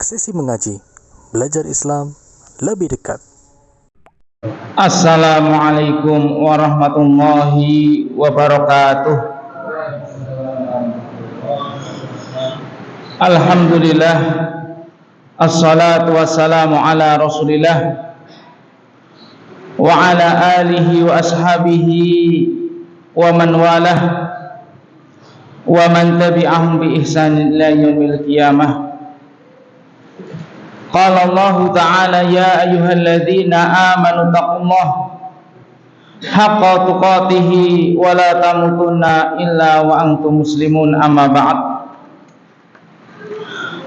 Sesi mengaji, belajar Islam lebih dekat. Assalamualaikum warahmatullahi wabarakatuh. Alhamdulillah, assalatu wassalamu ala rasulillah wa ala alihi wa ashabihi wa man walah wa man tabi'ahum bi ihsanin ila yaumil qiyamah. Qala Allah Ta'ala ya ayyuhalladzina amanu taqullaha haqqa tuqatih wa la tamutunna illa wa antum muslimun, amma ba'd.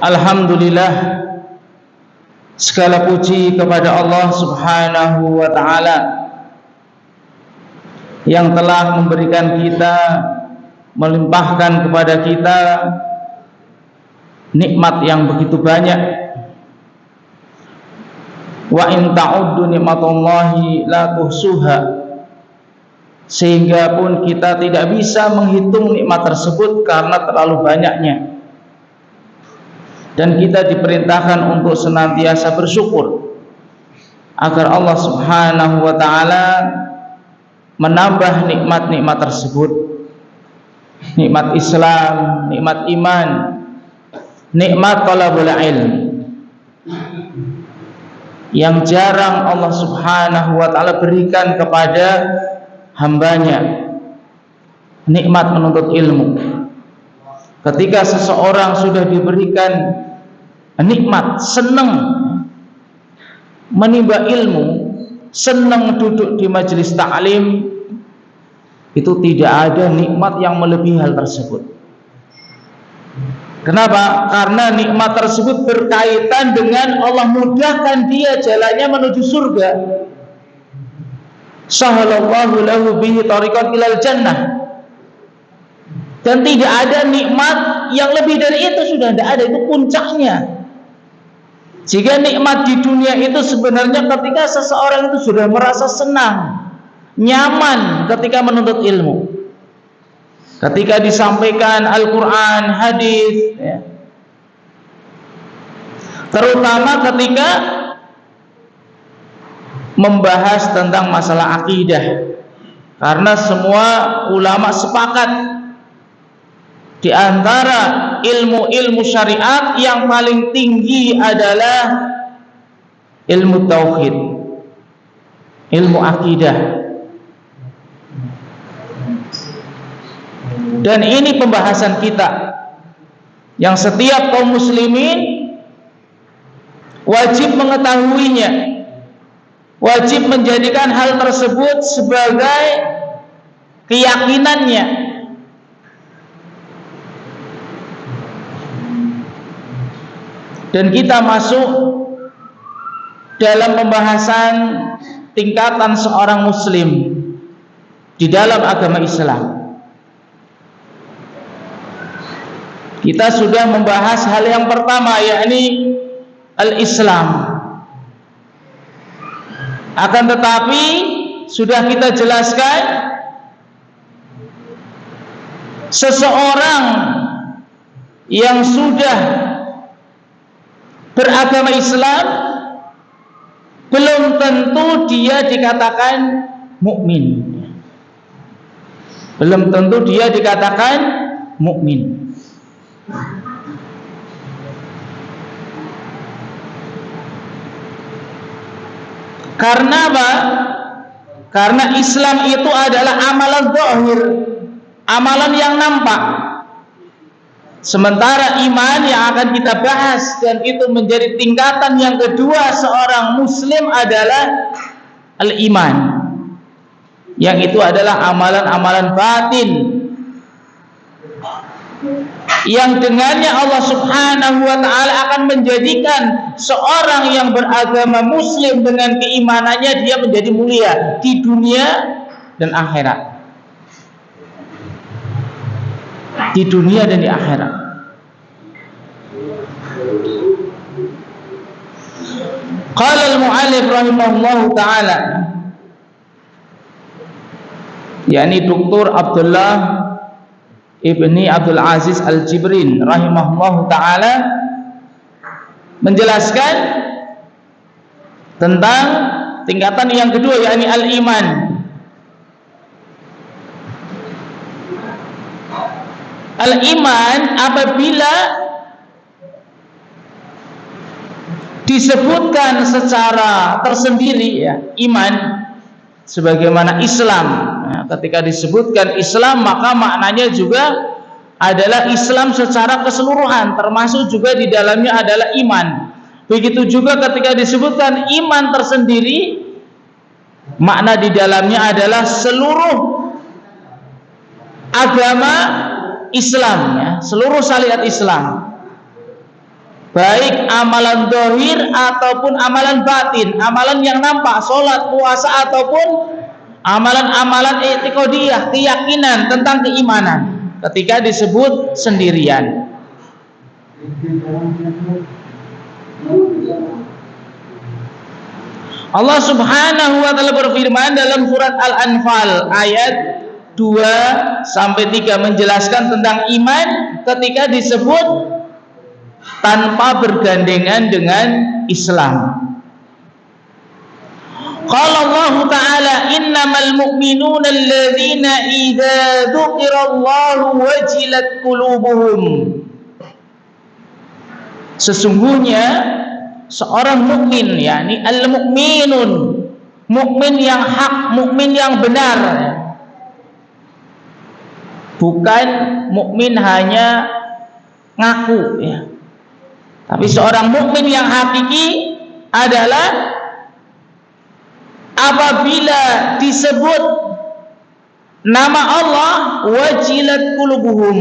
Alhamdulillah, segala puji kepada Allah Subhanahu wa Ta'ala yang telah memberikan kita, melimpahkan kepada kita nikmat yang begitu banyak. Wa in ta'uddu nikmatallahi la tuhsuha, sehingga pun kita tidak bisa menghitung nikmat tersebut karena terlalu banyaknya. Dan kita diperintahkan untuk senantiasa bersyukur agar Allah Subhanahu wa Ta'ala menambah nikmat-nikmat tersebut, nikmat Islam, nikmat iman, nikmat talabul ilm, yang jarang Allah Subhanahu wa Ta'ala berikan kepada hambanya, nikmat menuntut ilmu. Ketika seseorang sudah diberikan nikmat, senang menimba ilmu, senang duduk di majelis ta'lim, itu tidak ada nikmat yang melebihi hal tersebut. Kenapa? Karena nikmat tersebut berkaitan dengan Allah mudahkan dia jalannya menuju surga. Sahalallahu lahu bihi tariqan ilal jannah. Dan tidak ada nikmat yang lebih dari itu, sudah tidak ada, itu puncaknya. Jika nikmat di dunia itu sebenarnya ketika seseorang itu sudah merasa senang, nyaman ketika menuntut ilmu, ketika disampaikan Al-Quran, hadis, ya. Terutama ketika membahas tentang masalah akidah, karena semua ulama sepakat di antara ilmu-ilmu syariat yang paling tinggi adalah ilmu tauhid, ilmu akidah. Dan ini pembahasan kita yang setiap kaum muslimin wajib mengetahuinya, wajib menjadikan hal tersebut sebagai keyakinannya. Dan kita masuk dalam pembahasan tingkatan seorang muslim di dalam agama Islam. Kita sudah membahas hal yang pertama, yakni al-Islam. Akan tetapi sudah kita jelaskan, seseorang yang sudah beragama Islam belum tentu dia dikatakan mukmin. Belum tentu dia dikatakan mukmin. Karena apa? Karena Islam itu adalah amalan zahir, amalan yang nampak. Sementara iman yang akan kita bahas, dan itu menjadi tingkatan yang kedua seorang muslim, adalah al-iman, yang itu adalah amalan-amalan batin, yang dengannya Allah Subhanahu wa Ta'ala akan menjadikan seorang yang beragama muslim dengan keimanannya dia menjadi mulia di dunia dan akhirat. Di dunia dan di akhirat. Qala al-mu'allif rahimahullahu ta'ala, yakni Dr. Abdullah Ibni Abdul Aziz Al-Jibrin rahimahullahu ta'ala, menjelaskan tentang tingkatan yang kedua, yakni al-iman. Al-iman apabila disebutkan secara tersendiri, ya, iman sebagaimana Islam. Nah, ketika disebutkan Islam, maka maknanya juga adalah Islam secara keseluruhan, termasuk juga di dalamnya adalah iman. Begitu juga ketika disebutkan iman tersendiri, makna di dalamnya adalah seluruh agama Islam, ya, seluruh syariat Islam, baik amalan zahir ataupun amalan batin, amalan yang nampak, sholat, puasa, ataupun amalan-amalan i'tiqadiyah, keyakinan tentang keimanan ketika disebut sendirian. Allah Subhanahu wa ta'ala berfirman dalam surat Al-Anfal ayat 2-3 menjelaskan tentang iman ketika disebut tanpa bergandengan dengan Islam. Qala Allah Ta'ala innamal mu'minuna alladzina idza dzukirallahu wajilat qulubuhum. Sesungguhnya seorang mukmin, yakni al-mukminun, mukmin yang hak, mukmin yang benar, bukan mukmin hanya ngaku, ya. Tapi seorang mukmin yang hakiki adalah apabila disebut nama Allah, wajilat qulubuhum,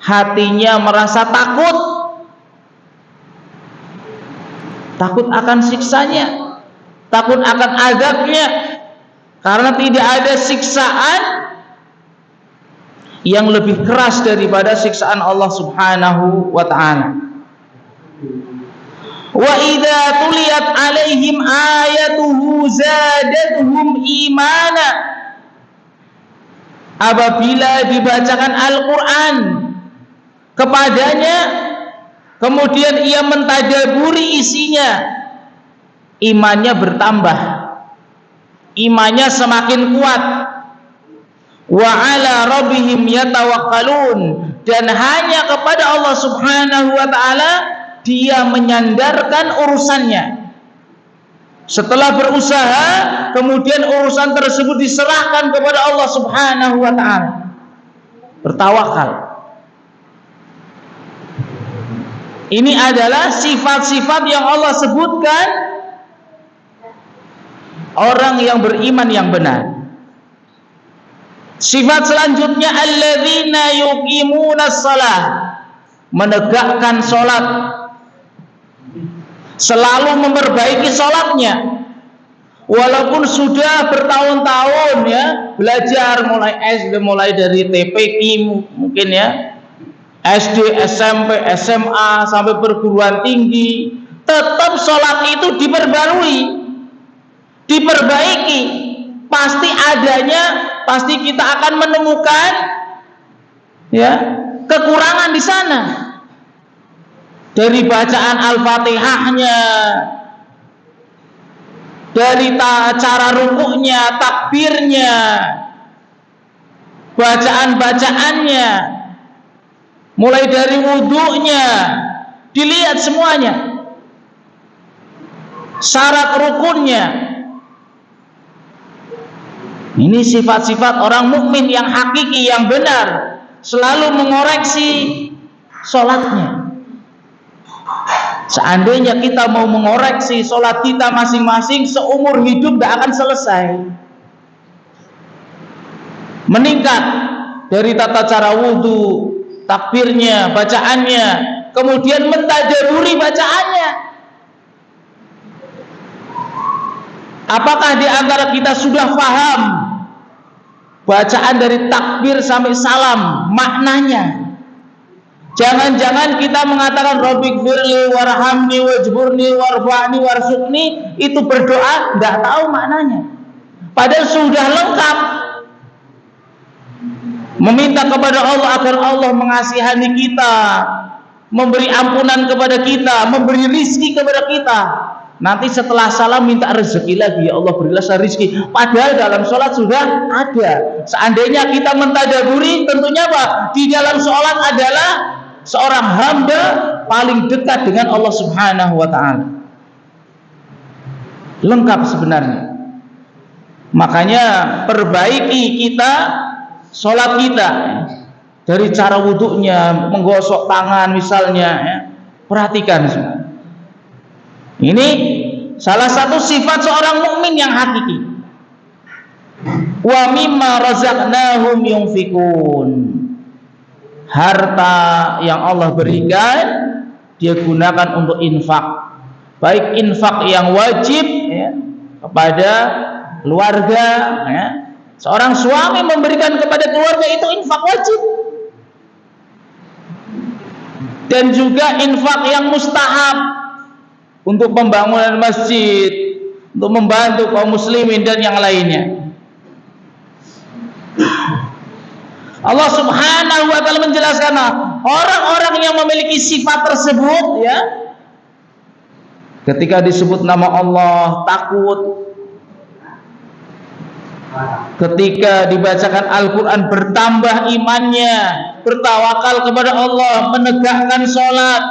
hatinya merasa takut akan siksanya, takut akan azabnya, karena tidak ada siksaan yang lebih keras daripada siksaan Allah Subhanahu wa ta'ala. Wa idza tuliyat alaihim ayatuhu zadatuhum imana. Apabila dibacakan Al-Qur'an kepadanya, kemudian ia mentadaburi isinya, imannya bertambah, imannya semakin kuat. Wa ala rabbihim yatawakkalun, dan hanya kepada Allah Subhanahu wa ta'ala dia menyandarkan urusannya. Setelah berusaha, kemudian urusan tersebut diserahkan kepada Allah Subhanahu wa ta'ala. Bertawakal. Ini adalah sifat-sifat yang Allah sebutkan orang yang beriman yang benar. Sifat selanjutnya alladzina yuqimunas shalah, menegakkan salat, selalu memperbaiki salatnya. Walaupun sudah bertahun-tahun, ya, belajar mulai SD, mulai dari TPQ mungkin, ya, SD, SMP, SMA sampai perguruan tinggi, tetap salat itu diperbaiki. Pasti kita akan menemukan, ya, kekurangan di sana. Dari bacaan Al-Fatihahnya, dari cara rukuknya, takbirnya, bacaan-bacaannya, mulai dari wudhunya, dilihat semuanya, syarat rukunnya. Ini sifat-sifat orang mukmin yang hakiki, yang benar, selalu mengoreksi sholatnya. Seandainya kita mau mengoreksi sholat kita masing-masing, seumur hidup tidak akan selesai. Meningkat dari tata cara wudhu, takbirnya, bacaannya, kemudian mentadaburi bacaannya. Apakah di antara kita sudah paham bacaan dari takbir sampai salam, maknanya? Jangan-jangan kita mengatakan Rabbighfirli warhamni wajburni warfa'ni warzuqni, itu berdoa tidak tahu maknanya, padahal sudah lengkap meminta kepada Allah agar Allah mengasihani kita, memberi ampunan kepada kita, memberi rizki kepada kita. Nanti setelah salam minta rezeki lagi, ya Allah berilah saya rezeki. Padahal dalam sholat sudah ada. Seandainya kita mentadaburi, tentunya apa? Di dalam sholat adalah seorang hamba paling dekat dengan Allah Subhanahu wa ta'ala. Lengkap sebenarnya. Makanya perbaiki kita sholat kita, dari cara wudhunya, menggosok tangan misalnya, ya. Perhatikan semua. Ini salah satu sifat seorang mukmin yang hakiki. Wa mimma razaqnahum yunfikun. Harta yang Allah berikan dia gunakan untuk infak. Baik infak yang wajib, ya, kepada keluarga, ya. Seorang suami memberikan kepada keluarga itu infak wajib. Dan juga infak yang mustahab, untuk pembangunan masjid, untuk membantu kaum muslimin dan yang lainnya. Allah Subhanahu wa ta'ala menjelaskan orang-orang yang memiliki sifat tersebut, ya, ketika disebut nama Allah takut, ketika dibacakan Al-Quran bertambah imannya, bertawakal kepada Allah, menegakkan sholat,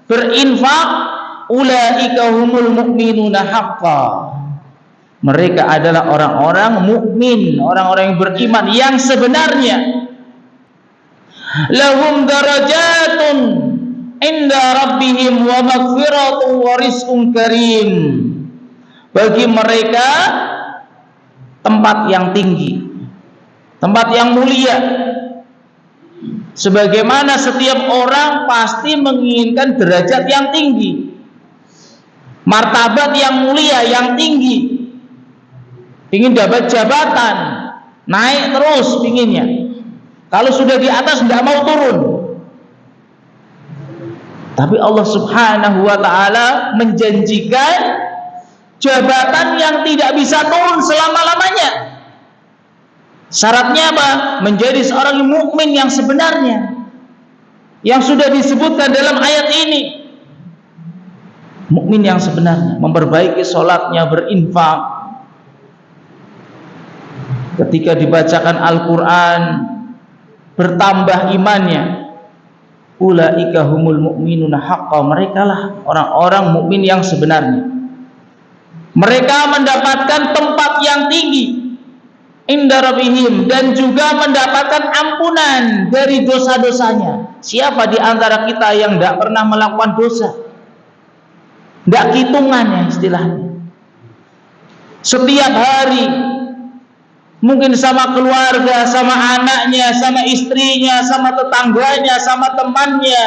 berinfak. Ulaika humul mu'minuna haqqan. Mereka adalah orang-orang mukmin, orang-orang yang beriman yang sebenarnya. Lahum darajatun inda rabbihim wa maghfiratun wa rizqun karim. Bagi mereka tempat yang tinggi, tempat yang mulia. Sebagaimana setiap orang pasti menginginkan derajat yang tinggi, martabat yang mulia, yang tinggi, ingin dapat jabatan, naik terus pinginnya. Kalau sudah di atas tidak mau turun. Tapi Allah Subhanahu wa ta'ala menjanjikan jabatan yang tidak bisa turun selama-lamanya. Syaratnya apa? Menjadi seorang mukmin yang sebenarnya, yang sudah disebutkan dalam ayat ini. Mukmin yang sebenarnya, memperbaiki sholatnya, berinfak. Ketika dibacakan Al-Quran, bertambah imannya. Ulaika humul mu'minuna haqqan. Mereka lah orang-orang mukmin yang sebenarnya. Mereka mendapatkan tempat yang tinggi inda rabbihim, dan juga mendapatkan ampunan dari dosa-dosanya. Siapa di antara kita yang tidak pernah melakukan dosa? Tidak hitungan, ya istilahnya. Setiap hari, mungkin sama keluarga, sama anaknya, sama istrinya, sama tetangganya, sama temannya.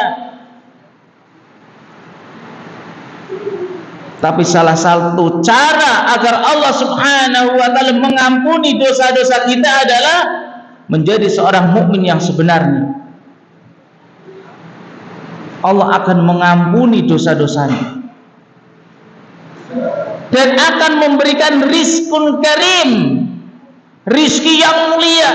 Tapi salah satu cara agar Allah Subhanahu wa ta'ala mengampuni dosa-dosa kita adalah menjadi seorang mukmin yang sebenarnya. Allah akan mengampuni dosa-dosanya dan akan memberikan rizqun karim, rizki yang mulia.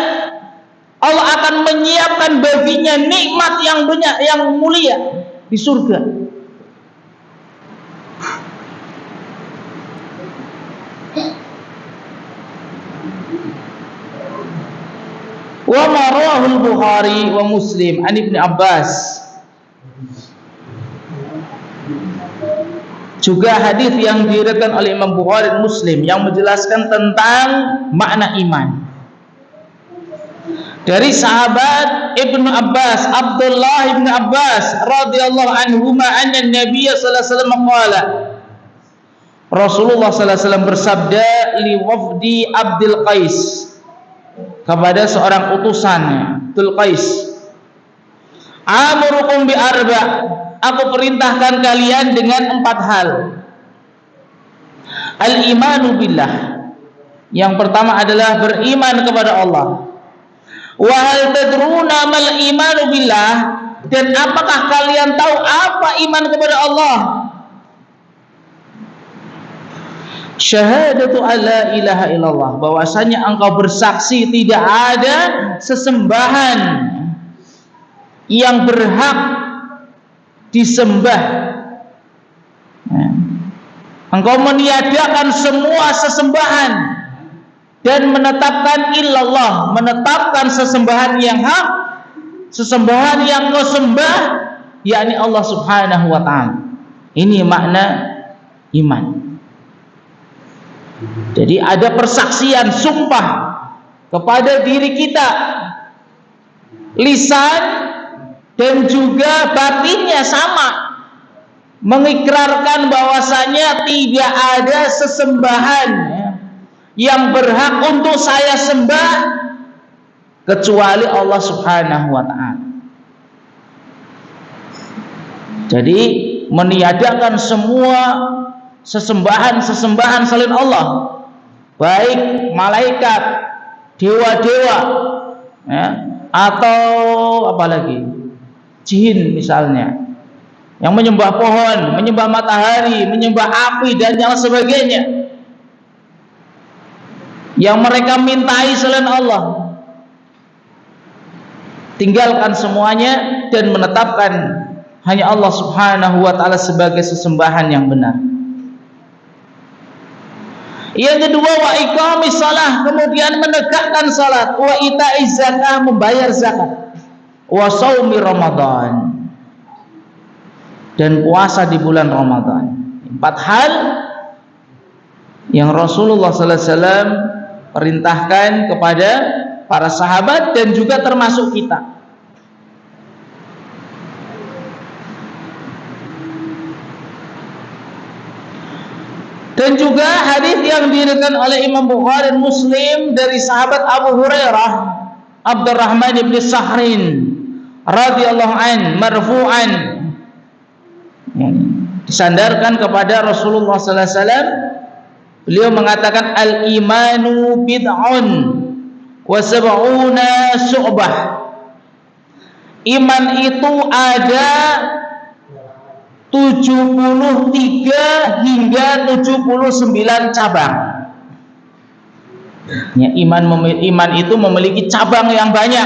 Allah akan menyiapkan baginya nikmat yang banyak, yang mulia di surga. Wa ma rawahul Bukhari wa Muslim an Ibnu Abbas. Juga hadis yang diriwayatkan oleh Imam Bukhari dan Muslim yang menjelaskan tentang makna iman. Dari sahabat Ibnu Abbas, Abdullah Ibnu Abbas radhiyallahu anhuma, anna Nabiy sallallahu alaihi wasallam qala, Rasulullah sallallahu alaihi wasallam bersabda li wafdi Abdul Qais, kepada seorang utusannya Abdul Qais, amurukum bi arba, aku perintahkan kalian dengan 4 hal. Al-imanu billah, yang pertama adalah beriman kepada Allah. Wa hal tadruna mal imanu billah, dan apakah kalian tahu apa iman kepada Allah? Syahadatu alla ilaha illallah, bahwasanya engkau bersaksi tidak ada sesembahan yang berhak disembah. Engkau meniadakan semua sesembahan dan menetapkan illallah, menetapkan sesembahan yang hak, sesembahan yang kau sembah, yakni Allah Subhanahu wa ta'ala. Ini makna iman. Jadi ada persaksian, sumpah kepada diri kita, lisan dan juga batinnya sama, mengikrarkan bahwasanya tidak ada sesembahan yang berhak untuk saya sembah kecuali Allah Subhanahu wa ta'ala. Jadi meniadakan semua sesembahan selain Allah, baik malaikat, dewa-dewa, ya, atau apalagi jin misalnya, yang menyembah pohon, menyembah matahari, menyembah api dan yang sebagainya, yang mereka mintai selain Allah. Tinggalkan semuanya dan menetapkan hanya Allah Subhanahu wa ta'ala sebagai sesembahan yang benar. Yang kedua, wa iqamis shalah, kemudian menegakkan salat, wa itaiz zakah, membayar zakat, wa shaumi Ramadan, dan puasa di bulan Ramadan. 4 hal yang Rasulullah sallallahu alaihi wasallam perintahkan kepada para sahabat dan juga termasuk kita. Dan juga hadis yang diriwayatkan oleh Imam Bukhari dan Muslim dari sahabat Abu Hurairah Abdurrahman bin Sahrin radhiyallahu an marfu'an, disandarkan kepada Rasulullah sallallahu alaihi wasallam. Beliau mengatakan al-imanu bid'un wa sab'una syu'bah. Iman itu ada 73 hingga 79 cabang. Ya, iman itu memiliki cabang yang banyak.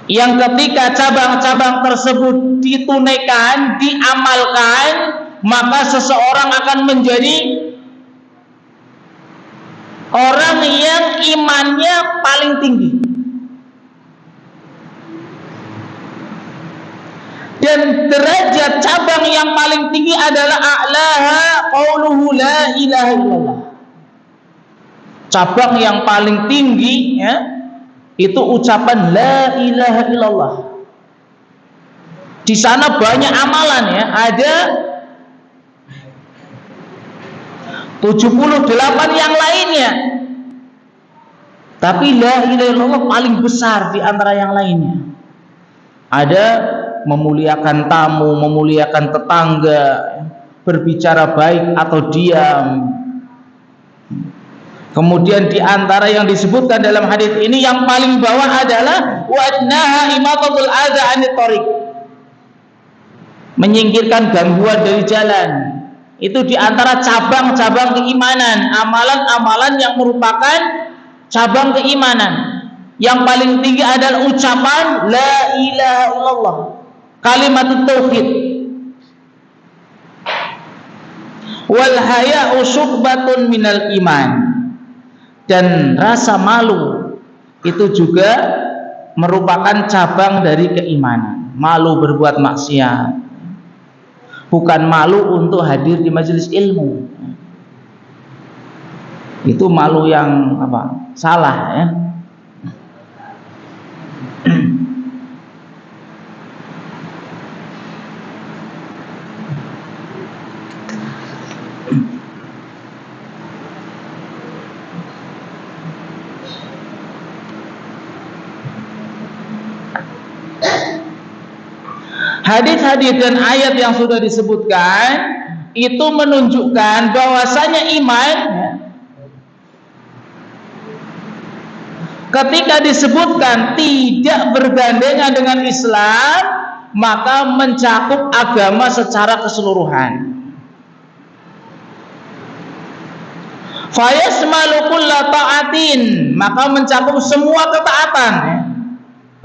Yang ketika cabang-cabang tersebut ditunaikan, diamalkan, maka seseorang akan menjadi orang yang imannya paling tinggi. Dan derajat cabang yang paling tinggi adalah a'laha qauluhu la ilaha illallah. Cabang yang paling tinggi, ya, itu ucapan la ilaha illallah. Di sana banyak amalan, ya, ada 78 yang lainnya. Tapi la ilaha illallah paling besar di antara yang lainnya. Ada memuliakan tamu, memuliakan tetangga, berbicara baik atau diam. Kemudian di antara yang disebutkan dalam hadis ini yang paling bawah adalah wa adnaha imatatul adza 'anit thariq, menyingkirkan gangguan dari jalan. Itu di antara cabang-cabang keimanan, amalan-amalan yang merupakan cabang keimanan. Yang paling tinggi adalah ucapan la ilaha illallah, kalimat tauhid. Wal haya'u syu'batun minal iman, dan rasa malu itu juga merupakan cabang dari keimanan. Malu berbuat maksiat, bukan malu untuk hadir di majelis ilmu. Itu malu yang salah, ya. Hadis-hadis dan ayat yang sudah disebutkan itu menunjukkan bahwasanya iman, ketika disebutkan tidak bergandengan dengan Islam, maka mencakup agama secara keseluruhan. Fayasmalu kulla ta'atin, maka mencakup semua ketaatan.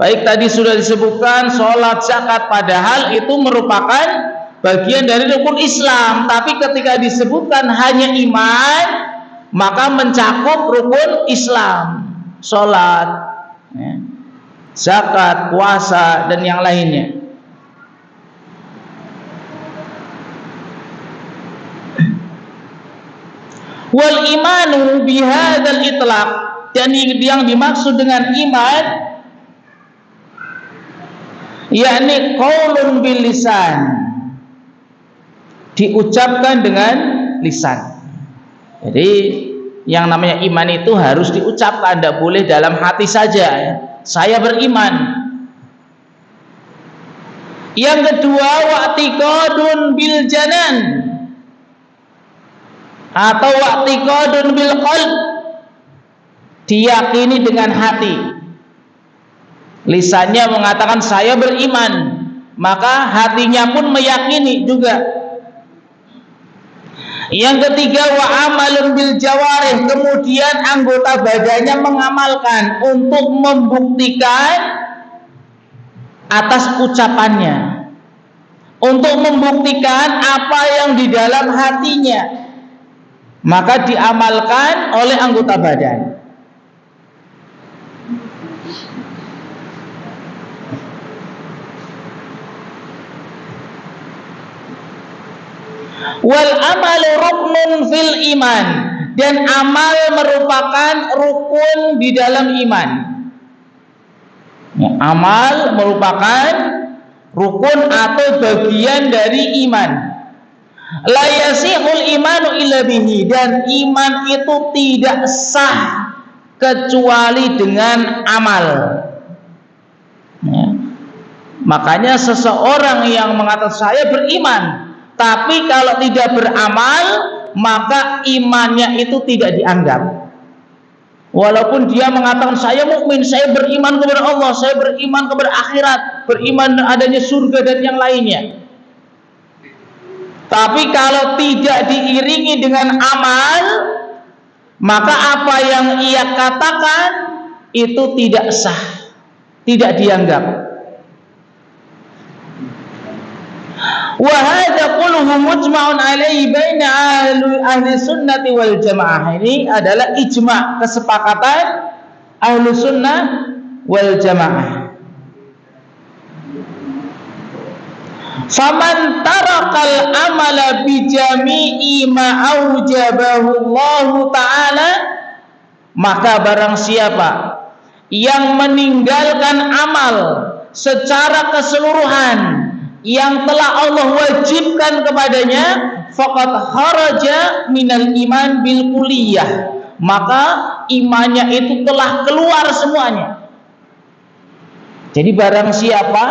Baik tadi sudah disebutkan sholat, zakat, padahal itu merupakan bagian dari rukun Islam. Tapi ketika disebutkan hanya iman, maka mencakup rukun Islam, sholat, ya, zakat, puasa, dan yang lainnya. Wal imanu bihadzal itlaq, dan yang dimaksud dengan iman yakni qaulun bil lisan, diucapkan dengan lisan. Jadi yang namanya iman itu harus diucapkan, tidak boleh dalam hati saja, ya. Saya beriman. Yang kedua, wa'tiqadun bil janan atau wa'tiqadun bil qalb, diyakini dengan hati. Lisannya mengatakan saya beriman, maka hatinya pun meyakini juga. Yang ketiga, wa amalun bil jawarih, kemudian anggota badannya mengamalkan untuk membuktikan atas ucapannya, untuk membuktikan apa yang di dalam hatinya, maka diamalkan oleh anggota badan. Wal amalu ruknun fil iman, dan amal merupakan rukun di dalam iman. Amal merupakan rukun atau bagian dari iman. La yasihul imanu illa bihi, dan iman itu tidak sah kecuali dengan amal. Ya. Makanya seseorang yang mengatakan saya beriman, tapi kalau tidak beramal, maka imannya itu tidak dianggap. Walaupun dia mengatakan saya mukmin, saya beriman kepada Allah, saya beriman kepada akhirat, beriman adanya surga dan yang lainnya. Tapi kalau tidak diiringi dengan amal, maka apa yang ia katakan itu tidak sah, tidak dianggap. Wa hadza kulluhu mujma'un alaihi baina ahli sunnati wal jamaah. Ini adalah ijma', kesepakatan ahli sunnah wal jamaah. Faman tarakal amala bi jami'i ma aujabahu Allah taala, maka barang siapa yang meninggalkan amal secara keseluruhan yang telah Allah wajibkan kepadanya, faqad kharaja minal iman bil kulliyah, maka imannya itu telah keluar semuanya. Jadi barang siapa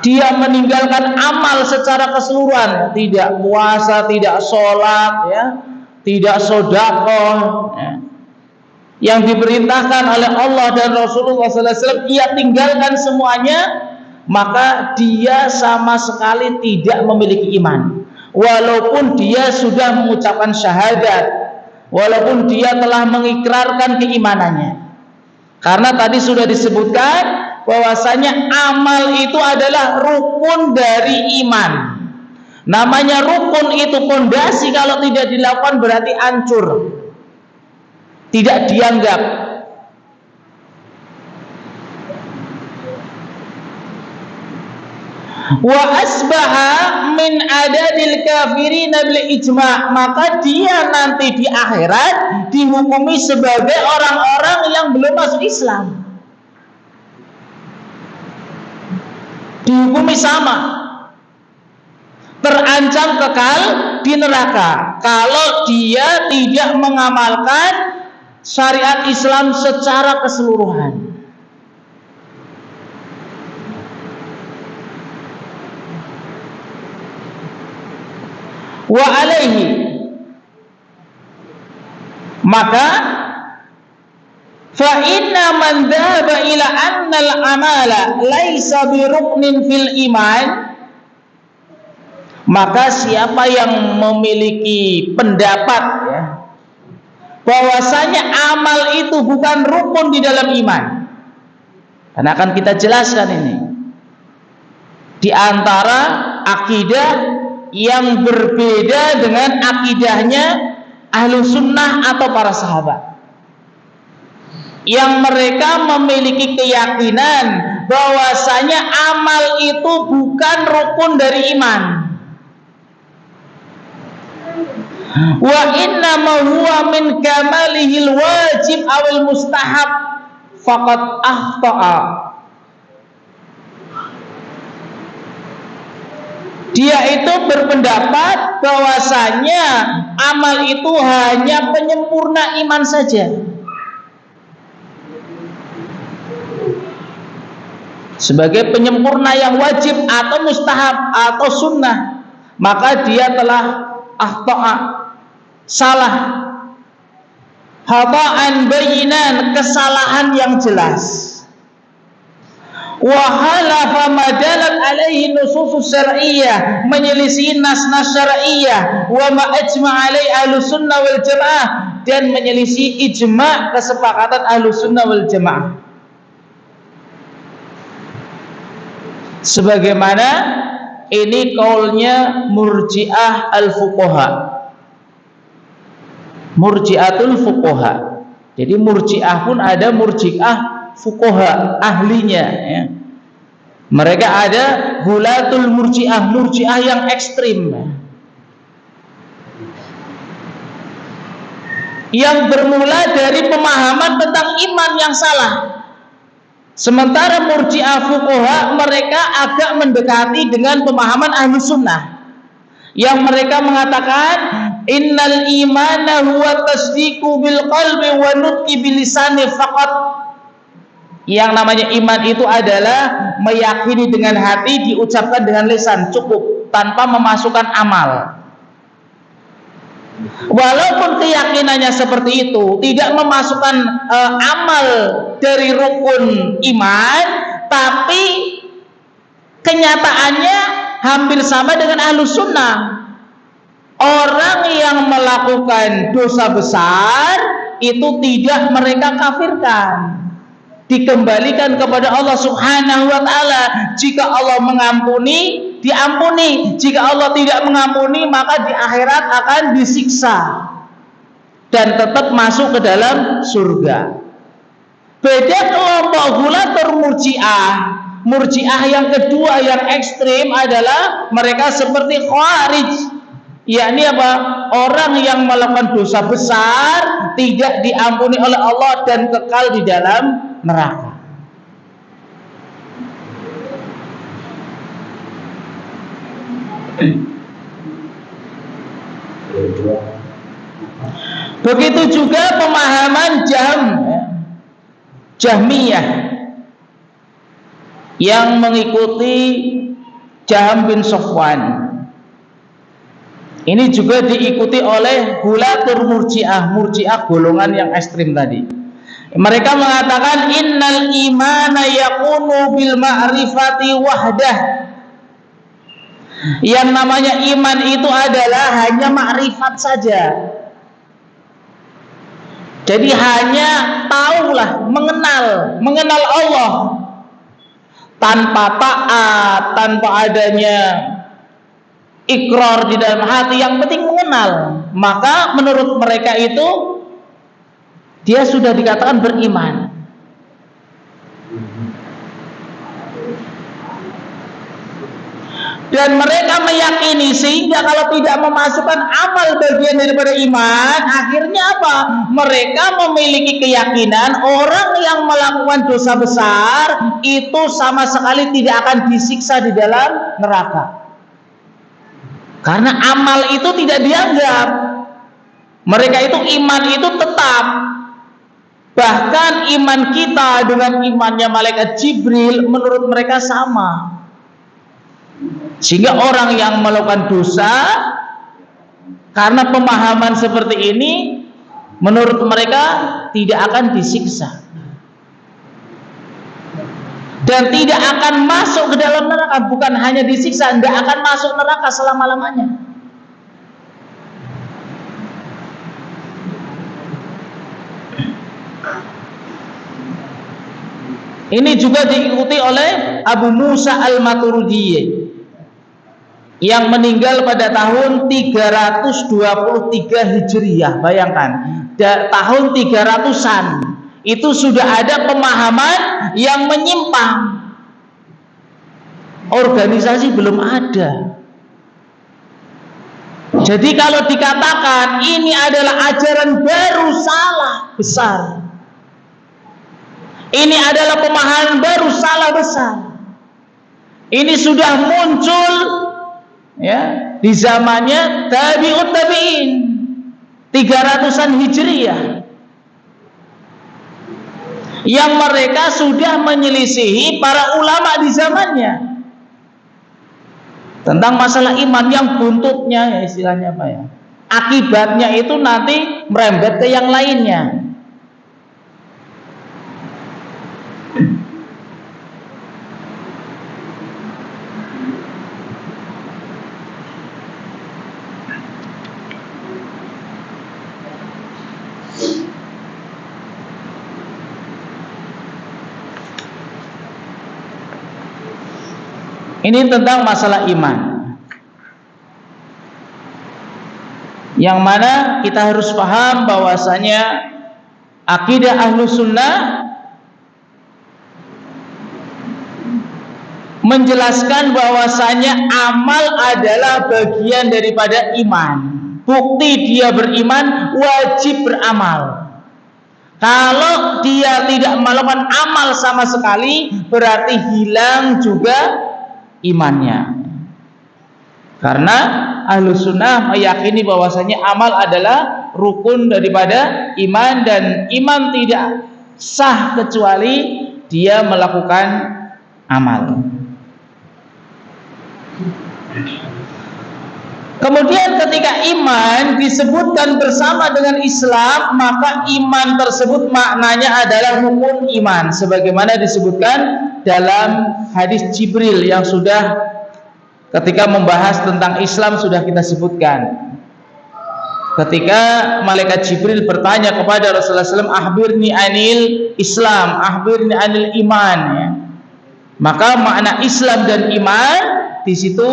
dia meninggalkan amal secara keseluruhan, tidak puasa, tidak sholat, ya, tidak sedekah, ya, yang diperintahkan oleh Allah dan Rasulullah SAW, ia tinggalkan semuanya, maka dia sama sekali tidak memiliki iman. Walaupun dia sudah mengucapkan syahadat, walaupun dia telah mengikrarkan keimanannya. Karena tadi sudah disebutkan bahwasanya amal itu adalah rukun dari iman. Namanya rukun itu pondasi, kalau tidak dilakukan berarti hancur, tidak dianggap. Wa asbaha min adadil kafirin bil ijma', maka dia nanti di akhirat dihukumi sebagai orang-orang yang belum masuk Islam, dihukumi sama, terancam kekal di neraka kalau dia tidak mengamalkan syariat Islam secara keseluruhan. Wa alaihi, maka fa inna man dhahaba ila anna al-amala laisa bi ruknin fil iman, maka siapa yang memiliki pendapat, ya, bahwasanya amal itu bukan rukun di dalam iman, Dan akan kita jelaskan ini. Di antara akidah yang berbeda dengan akidahnya Ahlus Sunnah atau para sahabat, yang mereka memiliki keyakinan bahwasanya amal itu bukan rukun dari iman. Wa inna ma huwa min kamalihil wajib awil mustahab faqad akhta'a. Dia itu berpendapat bahwasanya amal itu hanya penyempurna iman saja. Sebagai penyempurna yang wajib atau mustahab atau sunnah, maka dia telah akhta'a, salah, khata'an bayinan, kesalahan yang jelas. Wa halafa madalat alaihi nususus syar'iyyah, menyelisih nas-nas syar'iyyah, wa ma ajma' alaihi ahlus sunnah wal jamaah, dan menyelisih ijma' kesepakatan ahlus sunnah wal jamaah. Sebagaimana ini kaulnya Murji'ah al-Fuqaha, Murji'atul Fuqaha. Jadi Murji'ah pun ada Murji'ah Fuqaha, ahlinya ya. Mereka ada Gulatul Murji'ah, Murji'ah yang ekstrim, yang bermula dari pemahaman tentang iman yang salah. Sementara Murji'ah Fuqaha mereka agak mendekati dengan pemahaman Ahlus Sunnah, yang mereka mengatakan innal imana huwa tasdiqu bil qalbi wa nutqi bil lisani faqat. Yang namanya iman itu adalah meyakini dengan hati, diucapkan dengan lisan, cukup, tanpa memasukkan amal. Walaupun keyakinannya seperti itu, tidak memasukkan amal dari rukun iman, tapi kenyataannya hampir sama dengan Ahlus Sunnah. Orang yang melakukan dosa besar itu tidak mereka kafirkan, dikembalikan kepada Allah Subhanahu wa ta'ala. Jika Allah mengampuni, diampuni. Jika Allah tidak mengampuni, maka di akhirat akan disiksa dan tetap masuk ke dalam surga. Beda kelompok Gulatul Murji'ah. Murji'ah yang kedua yang ekstrim adalah mereka seperti Khawarij, yakni apa? Orang yang melakukan dosa besar tidak diampuni oleh Allah dan kekal di dalam neraka. Begitu juga pemahaman Jahmiyah yang mengikuti Jahm bin Safwan. Ini juga diikuti oleh Gulatul Murji'ah, Murji'ah golongan yang ekstrim tadi. Mereka mengatakan innal imana yakunu bil ma'rifati wahdah. Yang namanya iman itu adalah hanya ma'rifat saja. Jadi hanya tahulah, mengenal Allah tanpa taat, tanpa adanya ikrar di dalam hati, yang penting mengenal. Maka menurut mereka itu dia sudah dikatakan beriman. Dan mereka meyakini sehingga kalau tidak memasukkan amal bagian daripada iman, akhirnya apa? Mereka memiliki keyakinan orang yang melakukan dosa besar itu sama sekali tidak akan disiksa di dalam neraka, karena amal itu tidak dianggap. Mereka itu iman itu tetap. Bahkan iman kita dengan imannya malaikat Jibril menurut mereka sama. Sehingga orang yang melakukan dosa karena pemahaman seperti ini, menurut mereka tidak akan disiksa dan tidak akan masuk ke dalam neraka. Bukan hanya disiksa, tidak akan masuk neraka selama-lamanya. Ini juga diikuti oleh Abu Musa al-Maturidi yang meninggal pada tahun 323 Hijriyah. Bayangkan, tahun 300-an itu sudah ada pemahaman yang menyimpang. Organisasi belum ada. Jadi kalau dikatakan ini adalah ajaran baru, salah besar. Ini adalah pemahaman baru, salah besar. Ini sudah muncul ya di zamannya tabi'ut tabi'in 300-an Hijriyah, yang mereka sudah menyelisihi para ulama di zamannya tentang masalah iman, yang buntutnya ya istilahnya apa ya, akibatnya itu nanti merembet ke yang lainnya. Ini tentang masalah iman, yang mana kita harus paham bahwasanya akidah Ahlus Sunnah menjelaskan bahwasanya amal adalah bagian daripada iman. Bukti dia beriman, wajib beramal. Kalau dia tidak melakukan amal sama sekali, berarti hilang juga imannya. Karena Ahlus Sunnah meyakini bahwasanya amal adalah rukun daripada iman, dan iman tidak sah kecuali dia melakukan amal. Kemudian ketika iman disebutkan bersama dengan Islam, maka iman tersebut maknanya adalah rukun iman, sebagaimana disebutkan dalam hadis Jibril yang sudah ketika membahas tentang Islam sudah kita sebutkan. Ketika malaikat Jibril bertanya kepada Rasulullah SAW, "Akhbirni anil Islam, akhbirni anil iman," ya. Maka makna Islam dan iman di situ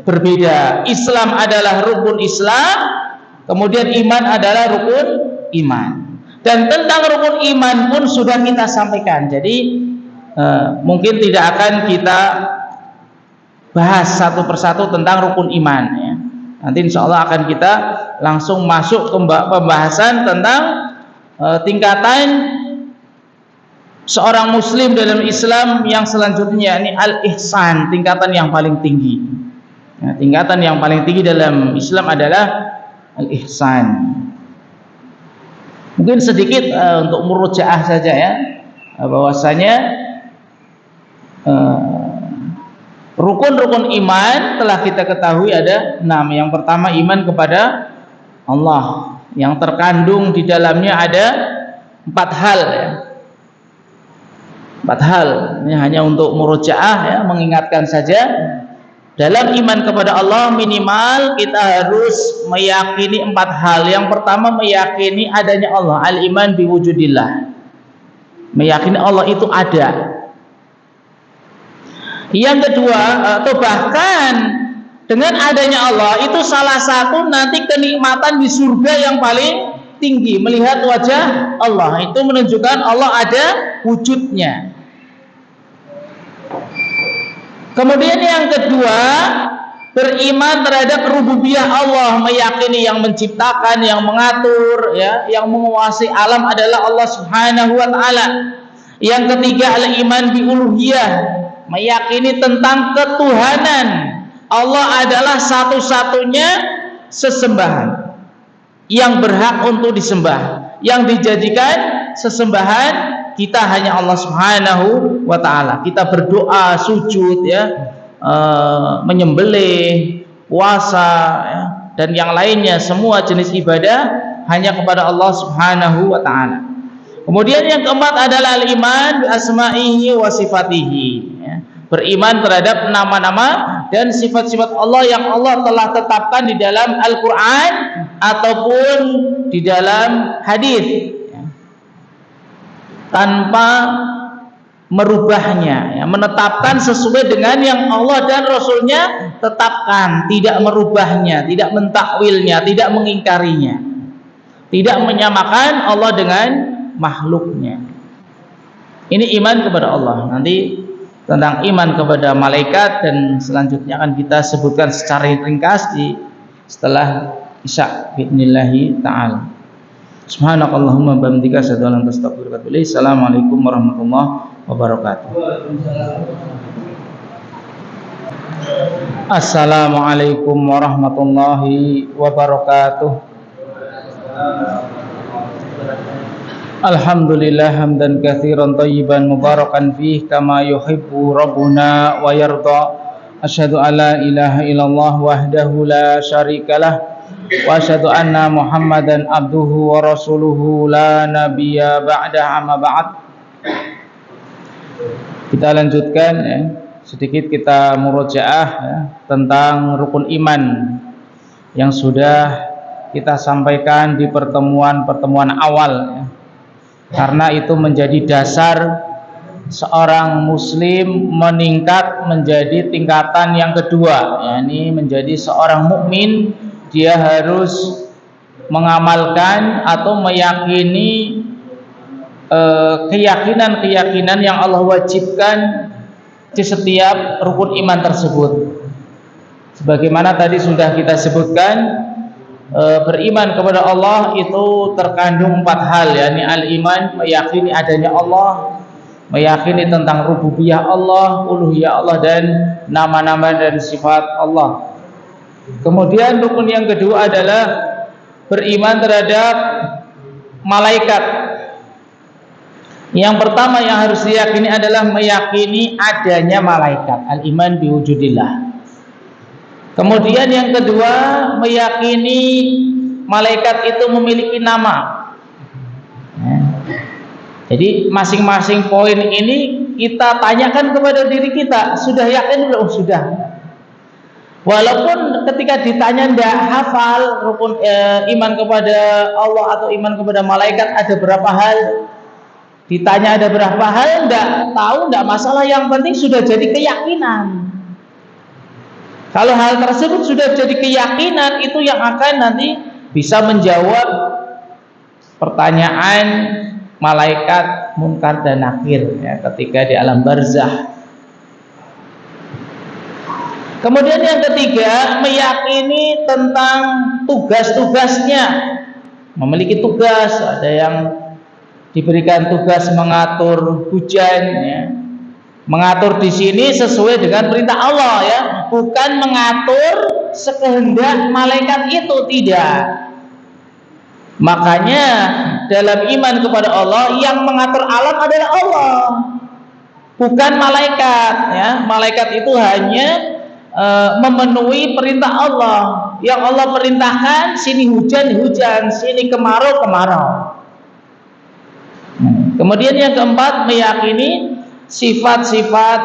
berbeda. Islam adalah rukun Islam, kemudian iman adalah rukun iman. Dan tentang rukun iman pun sudah kita sampaikan. Jadi mungkin tidak akan kita bahas satu persatu tentang rukun iman ya. Nanti insya Allah akan kita langsung masuk ke pembahasan tentang tingkatan seorang muslim dalam Islam yang selanjutnya, ini al-ihsan, tingkatan yang paling tinggi. Nah, tingkatan yang paling tinggi dalam Islam adalah al-ihsan. Mungkin sedikit untuk murojaah saja ya, bahwasanya rukun-rukun iman telah kita ketahui ada 6. Yang pertama iman kepada Allah, yang terkandung di dalamnya ada 4 hal ya. 4 hal, ini hanya untuk murojaah ya, mengingatkan saja. Dalam iman kepada Allah minimal kita harus meyakini 4 hal. Yang pertama meyakini adanya Allah, al-iman biwujudillah, meyakini Allah itu ada. Yang kedua, atau bahkan dengan adanya Allah itu salah satu nanti kenikmatan di surga yang paling tinggi, melihat wajah Allah, itu menunjukkan Allah ada wujudnya. Kemudian yang kedua, beriman terhadap rububiyah Allah, meyakini yang menciptakan, yang mengatur ya, yang menguasai alam adalah Allah Subhanahu wa taala. Yang ketiga, al-iman bi uluhiyah, meyakini tentang ketuhanan. Allah adalah satu-satunya sesembahan yang berhak untuk disembah, yang dijadikan sesembahan kita hanya Allah Subhanahu wa taala. Kita berdoa, sujud ya, menyembelih, puasa ya, dan yang lainnya, semua jenis ibadah hanya kepada Allah Subhanahu wa taala. Kemudian yang keempat adalah al-iman bi asma'ihi wa sifatihi ya. Beriman terhadap nama-nama dan sifat-sifat Allah yang Allah telah tetapkan di dalam Al-Quran ataupun di dalam hadis ya, tanpa merubahnya, ya, menetapkan sesuai dengan yang Allah dan Rasulnya tetapkan, tidak merubahnya, tidak mentakwilnya, tidak mengingkarinya, tidak menyamakan Allah dengan makhluknya. Ini iman kepada Allah. Nanti tentang iman kepada malaikat dan selanjutnya akan kita sebutkan secara ringkas setelah Isya bi'idnillahi ta'ala. Subhanakallahumma bihamdika asyhadu an la ilaha illa anta astaghfiruka wa atubu ilaik. Assalamualaikum warahmatullahi wabarakatuh. Assalamualaikum warahmatullahi wabarakatuh. Alhamdulillah hamdan katsiran thayyiban mubarakan fih kama yuhibbu rabbuna wa yarda. Asyhadu an la ilaha illallah wahdahu la syarikalah wa asyhadu anna Muhammadan abduhu wa rasuluhu la nabiyya ba'da, amma ba'd. Kita lanjutkan, ya, sedikit kita murojaah, ya, tentang rukun iman yang sudah kita sampaikan di pertemuan awal, ya. Karena itu menjadi dasar seorang muslim meningkat menjadi tingkatan yang kedua, yakni menjadi seorang mukmin. Dia harus mengamalkan atau meyakini keyakinan-keyakinan yang Allah wajibkan di setiap rukun iman tersebut. Sebagaimana tadi sudah kita sebutkan, beriman kepada Allah itu terkandung 4 hal, yakni al-iman, meyakini adanya Allah, meyakini tentang rububiyah Allah, uluhiyah Allah, dan nama-nama dan sifat Allah. Kemudian rukun yang kedua adalah beriman terhadap malaikat. Yang pertama yang harus diyakini adalah meyakini adanya malaikat, al-iman biwujudillah. Kemudian yang kedua, meyakini malaikat itu memiliki nama. Jadi masing-masing poin ini kita tanyakan kepada diri kita, sudah yakin belum? Sudah. Walaupun ketika ditanya tidak hafal rukun iman kepada Allah atau iman kepada malaikat ada berapa hal, ditanya ada berapa hal, tidak tahu, tidak masalah, yang penting sudah jadi keyakinan. Kalau hal tersebut sudah jadi keyakinan, itu yang akan nanti bisa menjawab pertanyaan malaikat munkar dan nakir, ya, ketika di alam barzah. Kemudian yang ketiga, meyakini tentang tugas-tugasnya, memiliki tugas. Ada yang diberikan tugas mengatur hujan, ya. Mengatur di sini sesuai dengan perintah Allah, ya, bukan mengatur sekehendak malaikat itu, tidak. Makanya dalam iman kepada Allah, yang mengatur alam adalah Allah, bukan malaikat, ya. Malaikat itu hanya memenuhi perintah Allah. Yang Allah perintahkan, sini hujan, sini kemarau. Kemudian yang keempat, meyakini sifat-sifat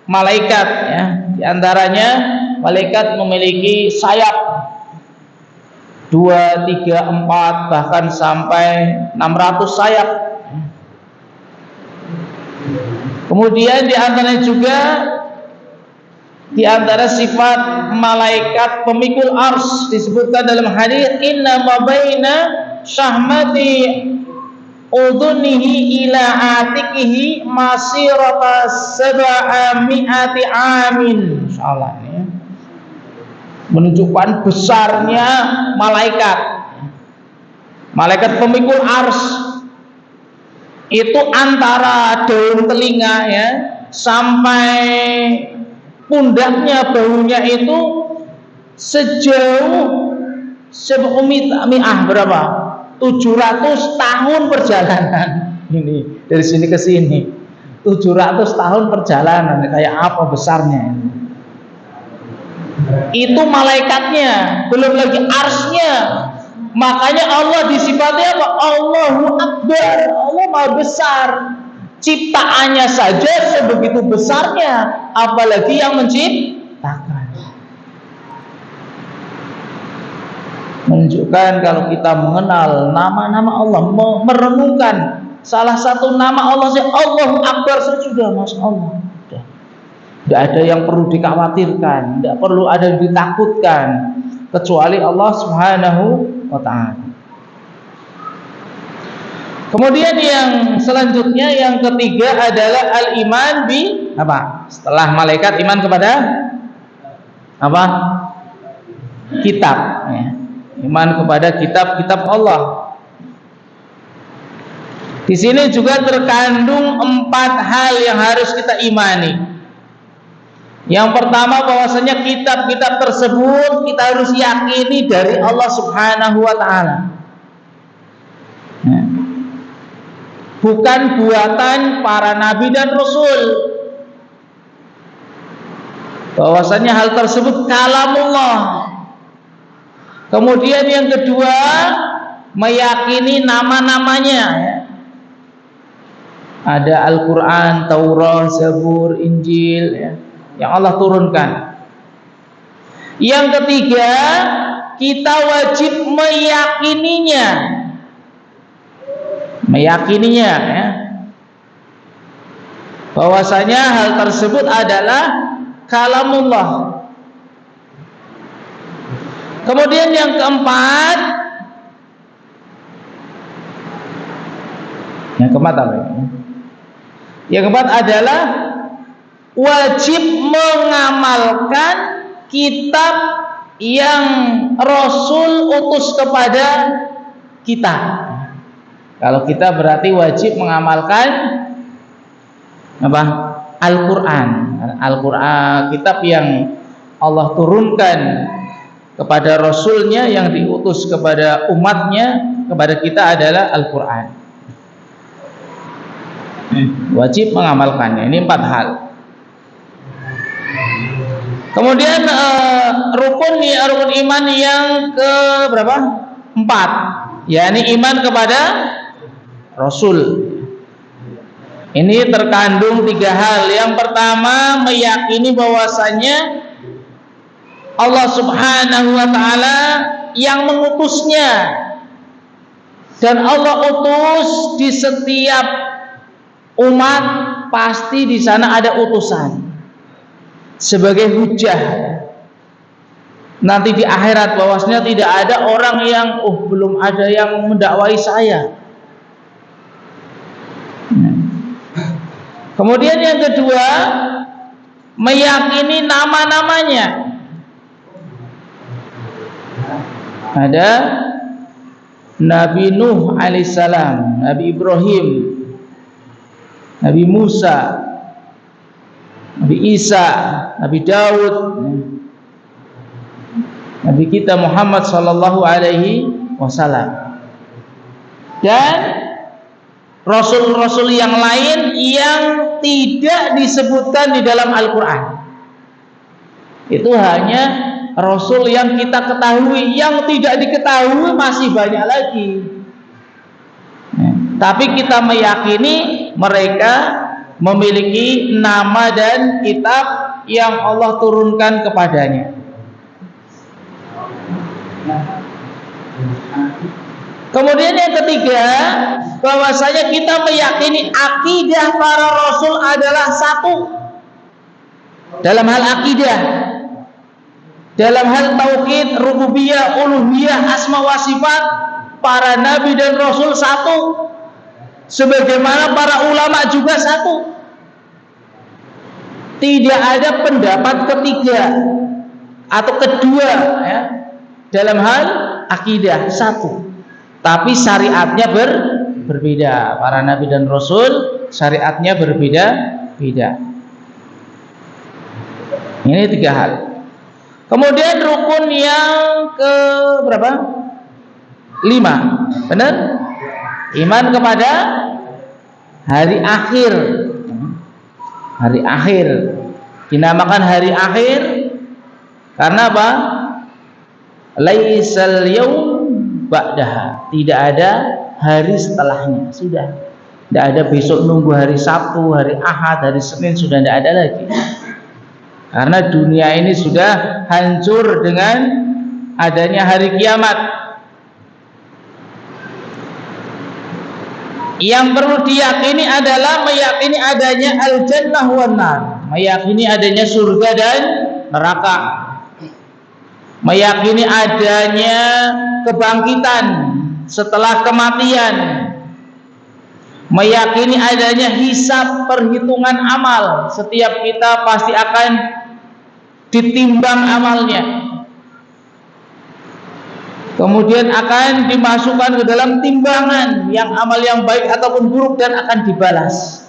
malaikat, ya. Di antaranya malaikat memiliki sayap 2, 3, 4, bahkan sampai 600 sayap. Kemudian di antaranya juga, di antara sifat malaikat pemikul ars, disebutkan dalam hadis, inna ma baina syahmati udhunihi ila atikihi masirata sab'ami'ati amin. Insyaallah ini menunjukkan besarnya malaikat pemikul ars. Itu antara daun telinga, ya, sampai pundaknya, baunya itu sejauh berapa? 700 tahun perjalanan. Ini dari sini ke sini 700 tahun perjalanan. Kayak apa besarnya ini? Itu malaikatnya, belum lagi arsnya. Makanya Allah disifati apa? Allahu Akbar, Allah Maha Besar. Ciptaannya saja sebegitu besarnya, apalagi yang menciptakan. Menunjukkan kalau kita mengenal nama-nama Allah, merenungkan salah satu nama Allah saja, Allahu Akbar saja sudah, masya Allah. Tidak ada yang perlu dikhawatirkan, tidak perlu ada yang ditakutkan kecuali Allah Subhanahu wa Ta'ala. Kemudian yang selanjutnya, yang ketiga adalah al-iman bi apa? Setelah malaikat, iman kepada apa? Kitab, ya. Iman kepada kitab-kitab Allah. Di sini juga terkandung 4 hal yang harus kita imani. Yang pertama, bahwasanya kitab-kitab tersebut kita harus yakini dari Allah Subhanahu wa Ta'ala, bukan buatan para nabi dan rasul. Bahwasanya hal tersebut kalamullah. Kemudian yang kedua, meyakini nama-namanya. Ada Al-Quran, Taurat, Zabur, Injil, ya, yang Allah turunkan. Yang ketiga, kita wajib meyakininya, ya, bahwasanya hal tersebut adalah kalamullah. Kemudian yang keempat, apa ini? Yang keempat adalah wajib mengamalkan kitab yang Rasul utus kepada kita. Kalau kita berarti wajib mengamalkan apa? Al-Quran. Al-Quran, kitab yang Allah turunkan kepada Rasulnya yang diutus kepada umatnya, kepada kita adalah Al-Quran. Wajib mengamalkannya. Ini 4 hal. Kemudian rukun iman yang ke berapa? 4, yakni iman kepada Rasul. Ini terkandung 3 hal. Yang pertama, meyakini bahwasanya Allah Subhanahu wa Ta'ala yang mengutusnya, dan Allah utus di setiap umat pasti di sana ada utusan sebagai hujah nanti di akhirat, bahwasanya tidak ada orang yang belum ada yang mendakwai saya. Kemudian yang kedua, meyakini nama-namanya. Ada Nabi Nuh alaihissalam, Nabi Ibrahim, Nabi Musa, Nabi Isa, Nabi Daud, Nabi kita Muhammad sallallahu alaihi wasallam, dan rasul-rasul yang lain yang tidak disebutkan di dalam Al-Quran. Itu hanya Rasul yang kita ketahui. Yang tidak diketahui masih banyak lagi. Tapi kita meyakini mereka memiliki nama dan kitab yang Allah turunkan kepadanya. Kemudian yang ketiga, bahwasanya kita meyakini akidah para rasul adalah satu. Dalam hal akidah, dalam hal tauhid, rububiyah, uluhiyah, asma wa sifat, para nabi dan rasul satu. Sebagaimana para ulama juga satu. Tidak ada pendapat ketiga atau kedua, ya, dalam hal akidah, satu. Tapi syariatnya berbeda. Para nabi dan rasul syariatnya berbeda-beda. Ini 3 hal. Kemudian rukun yang ke berapa? 5. Benar? Iman kepada hari akhir. Hari akhir dinamakan hari akhir karena apa? Laisal yaum ba'daha, tidak ada hari setelahnya. Sudah tidak ada besok nunggu hari Sabtu, hari Ahad, hari Senin, sudah tidak ada lagi. Karena dunia ini sudah hancur dengan adanya hari kiamat. Yang perlu diyakini adalah meyakini adanya al-jannah wan nar, meyakini adanya surga dan neraka, meyakini adanya kebangkitan setelah kematian, meyakini adanya hisab, perhitungan amal. Setiap kita pasti akan ditimbang amalnya, kemudian akan dimasukkan ke dalam timbangan yang amal yang baik ataupun buruk dan akan dibalas.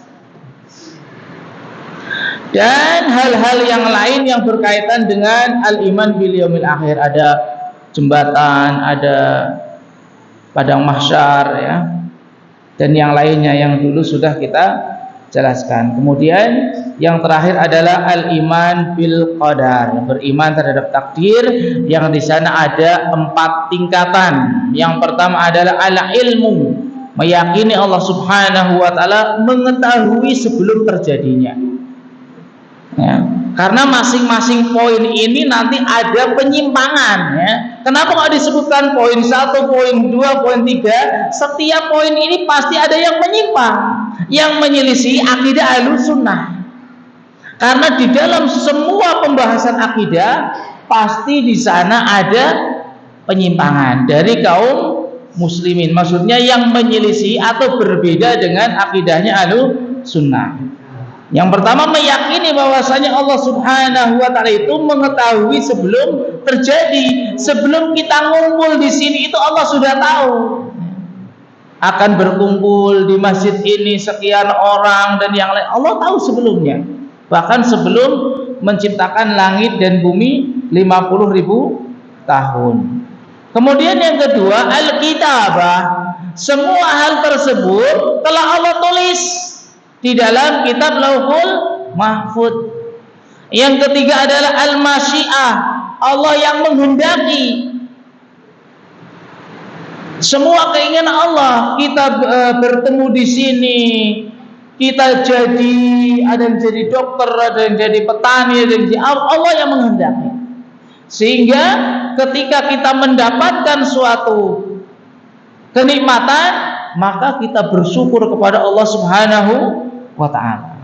Dan hal-hal yang lain yang berkaitan dengan al-iman bil yaumil akhir, ada jembatan, ada padang mahsyar, ya, dan yang lainnya yang dulu sudah kita jelaskan. Kemudian yang terakhir adalah al-iman bil qadar, beriman terhadap takdir, yang di sana ada 4 tingkatan. Yang pertama adalah al-ilmu, meyakini Allah Subhanahu wa taala mengetahui sebelum terjadinya. Ya, karena masing-masing poin ini nanti ada penyimpangan, ya. Kenapa nggak disebutkan poin 1, poin 2, poin 3? Setiap poin ini pasti ada yang menyimpang, yang menyelisih akidah Ahlussunnah. Karena di dalam semua pembahasan akidah pasti di sana ada penyimpangan dari kaum muslimin, maksudnya yang menyelisih atau berbeda dengan akidahnya Ahlussunnah. Yang pertama, meyakini bahwasanya Allah Subhanahu wa taala itu mengetahui sebelum terjadi. Sebelum kita ngumpul di sini itu Allah sudah tahu akan berkumpul di masjid ini sekian orang dan yang lain. Allah tahu sebelumnya. Bahkan sebelum menciptakan langit dan bumi 50.000 tahun. Kemudian yang kedua, al-kitabah. Semua hal tersebut telah Allah tulis di dalam kitab Lauhul Mahfuz. Yang ketiga adalah al-masyiah, Allah yang menghendaki. Semua keinginan Allah, kita bertemu di sini, kita jadi, ada yang jadi dokter, ada yang jadi petani, ada yang jadi, Allah yang menghendaki. Sehingga ketika kita mendapatkan suatu kenikmatan, maka kita bersyukur kepada Allah Subhanahu wa ta'ala.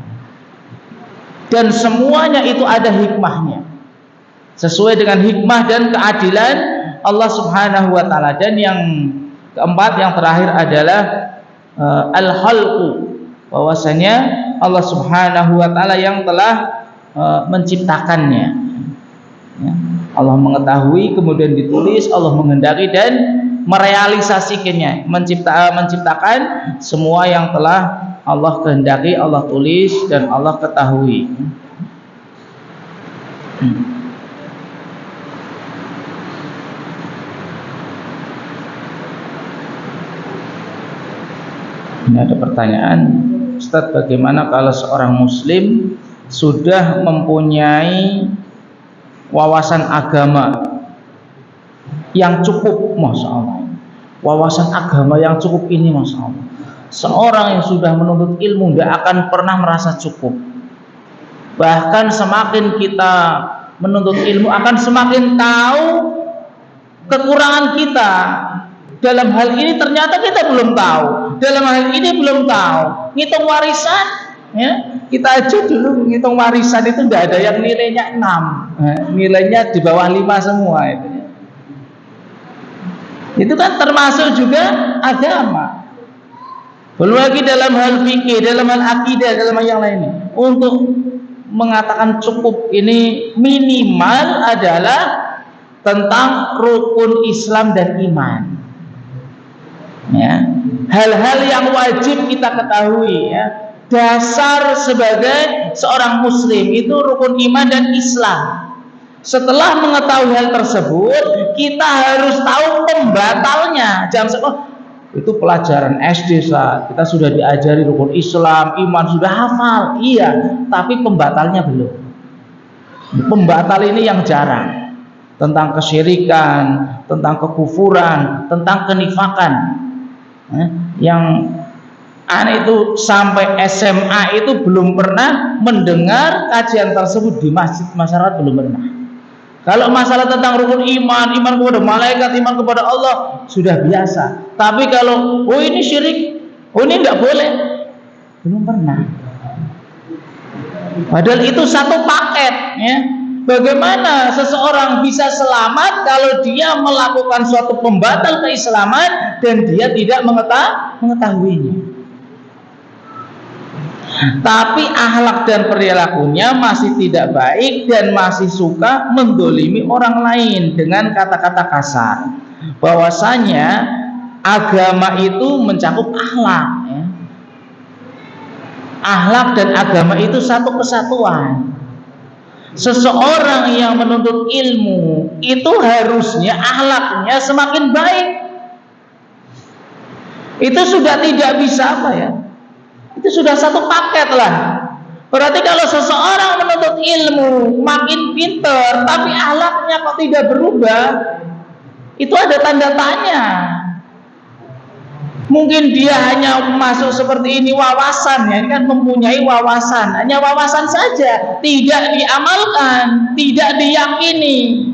Dan semuanya itu ada hikmahnya, sesuai dengan hikmah dan keadilan Allah Subhanahu wa ta'ala. Dan yang keempat, yang terakhir adalah al-khalqu, bahwasanya Allah Subhanahu wa ta'ala yang telah menciptakannya, ya. Allah mengetahui, kemudian ditulis, Allah menghendaki dan merealisasikannya, menciptakan semua yang telah Allah kehendaki, Allah tulis dan Allah ketahui. Ini ada pertanyaan, Ustadz, bagaimana kalau seorang muslim sudah mempunyai wawasan agama yang cukup, Masya Allah, wawasan agama yang cukup ini, Masya Allah. Seorang yang sudah menuntut ilmu tidak akan pernah merasa cukup. Bahkan semakin kita menuntut ilmu akan semakin tahu kekurangan kita. Dalam hal ini ternyata kita belum tahu, dalam hal ini belum tahu. Ngitung warisan, ya, kita aja dulu ngitung warisan itu tidak ada yang nilainya 6, nilainya di bawah 5 semua itu. Itu kan termasuk juga agama. Belum lagi dalam hal fikih, dalam hal akidah, dalam hal yang lainnya. Untuk mengatakan cukup ini minimal adalah tentang rukun Islam dan iman. Ya, hal-hal yang wajib kita ketahui, ya. Dasar sebagai seorang muslim itu rukun iman dan Islam. Setelah mengetahui hal tersebut, kita harus tahu pembatalnya. Jangan sekolah itu pelajaran SD saat kita sudah diajari rukun Islam, iman sudah hafal, iya, tapi pembatalnya belum. Pembatal ini yang jarang, tentang kesyirikan, tentang kekufuran, tentang kenifakan. Yang aneh itu sampai SMA itu belum pernah mendengar kajian tersebut di masjid, masyarakat belum pernah. Kalau masalah tentang rukun iman, iman kepada malaikat, iman kepada Allah sudah biasa. Tapi kalau ini syirik, Oh ini tidak boleh, belum pernah. Padahal itu satu paket, ya. Bagaimana seseorang bisa selamat kalau dia melakukan suatu pembatal keislaman dan dia tidak mengetahuinya. Tapi akhlak dan perilakunya masih tidak baik dan masih suka mendolimi orang lain dengan kata-kata kasar. Bahwasanya agama itu mencakup akhlak, ya. Akhlak dan agama itu satu kesatuan. Seseorang yang menuntut ilmu itu harusnya akhlaknya semakin baik. Itu sudah tidak bisa apa ya? Itu sudah satu paket lah. Berarti kalau seseorang menuntut ilmu makin pintar tapi akhlaknya kok tidak berubah, itu ada tanda tanya. Mungkin dia hanya masuk seperti ini wawasan, ya, ini kan mempunyai wawasan, hanya wawasan saja, tidak diamalkan, tidak diyakini.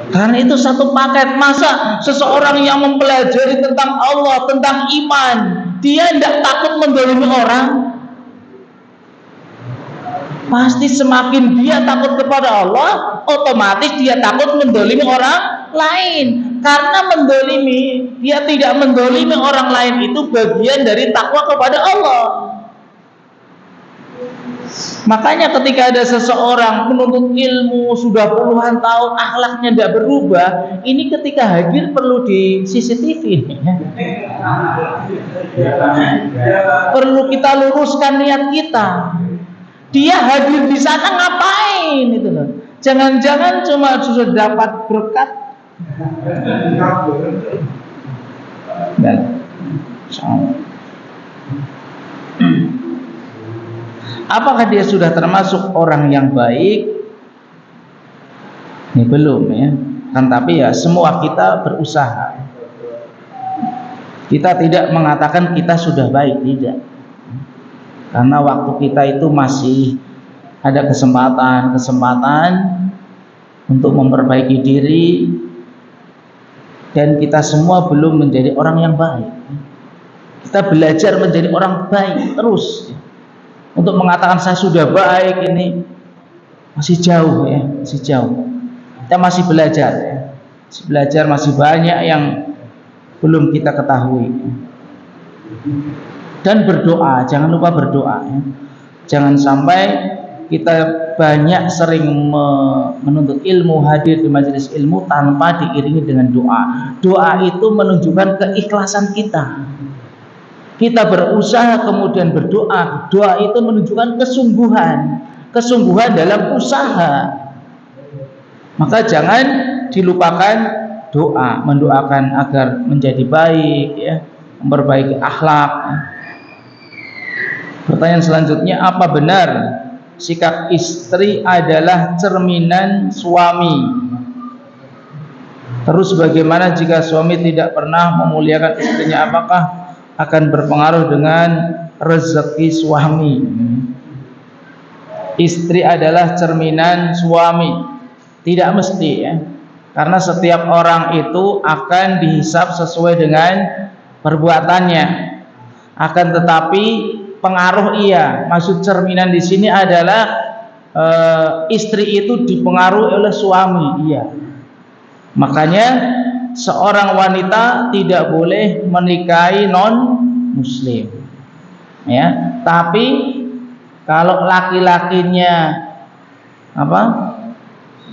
Karena itu satu paket. Masa seseorang yang mempelajari tentang Allah, tentang iman, dia tidak takut mendolimi orang? Pasti semakin dia takut kepada Allah, otomatis dia takut mendolimi orang lain. Karena mendolimi, dia tidak mendolimi orang lain itu bagian dari takwa kepada Allah. Makanya ketika ada seseorang menuntut ilmu sudah puluhan tahun, akhlaknya tidak berubah, ini ketika hadir perlu di CCTV. Perlu kita luruskan niat kita. Dia hadir di sana ngapain itu loh? Jangan-jangan cuma sudah dapat berkat. Apakah dia sudah termasuk orang yang baik? Ini belum, ya. Kan tapi ya semua kita berusaha. Kita tidak mengatakan kita sudah baik, tidak. Karena waktu kita itu masih ada kesempatan untuk memperbaiki diri, dan kita semua belum menjadi orang yang baik. Kita belajar menjadi orang baik terus. Untuk mengatakan saya sudah baik ini masih jauh, ya, masih jauh. Kita masih belajar, ya. Masih belajar, masih banyak yang belum kita ketahui. Dan berdoa, jangan lupa berdoa, ya. Jangan sampai kita banyak sering menuntut ilmu, hadir di majelis ilmu tanpa diiringi dengan doa. Doa itu menunjukkan keikhlasan kita. Kita berusaha kemudian berdoa. Doa itu menunjukkan kesungguhan dalam usaha. Maka jangan dilupakan doa, mendoakan agar menjadi baik, ya, memperbaiki akhlak. Pertanyaan selanjutnya, apa benar sikap istri adalah cerminan suami? Terus bagaimana jika suami tidak pernah memuliakan istrinya? Apakah akan berpengaruh dengan rezeki suami? Istri adalah cerminan suami. Tidak mesti, ya. Karena setiap orang itu akan dihisab sesuai dengan perbuatannya. Akan tetapi pengaruh iya. Maksud cerminan di sini adalah istri itu dipengaruhi oleh suami, iya. Makanya seorang wanita tidak boleh menikahi non muslim, ya. Tapi kalau laki-lakinya